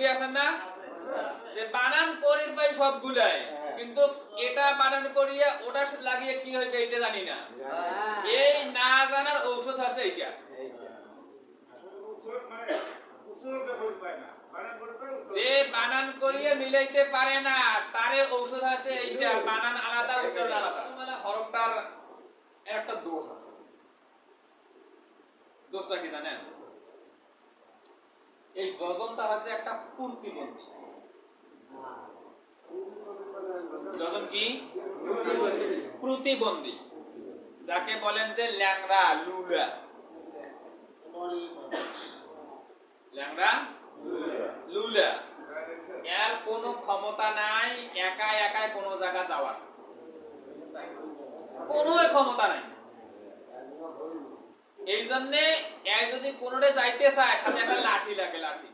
কি আছে না যে বানান করির পাই সবগুলাই কিন্তু এটা বানান করিয়া ওটা লাগিয়ে কি হইবে এটা জানি না এই না জানার ঔষধ আছে এইটা যে বানান করিয়া মিলাইতে পারে না তারে ঔষধ আছে এইটা বানান আলাদা উচ্চারণ আলাদা মানে হরফটার একটা দোষ আছে দোষটা কি জানেন এই যজমটা আছে একটা প্রতিবন্ধী যজম কি প্রতিবন্ধী যাকে বলেন যে ল্যাংড়া লুলা ল্যাংড়া লুলা এর কোনো ক্ষমতা নাই একা একাই কোনো জায়গা যাওয়ার কোনো ক্ষমতা নাই এই জন্য যদি কোনোটা যাইতে চায় সাথে একটা লাঠি লাগে লাঠি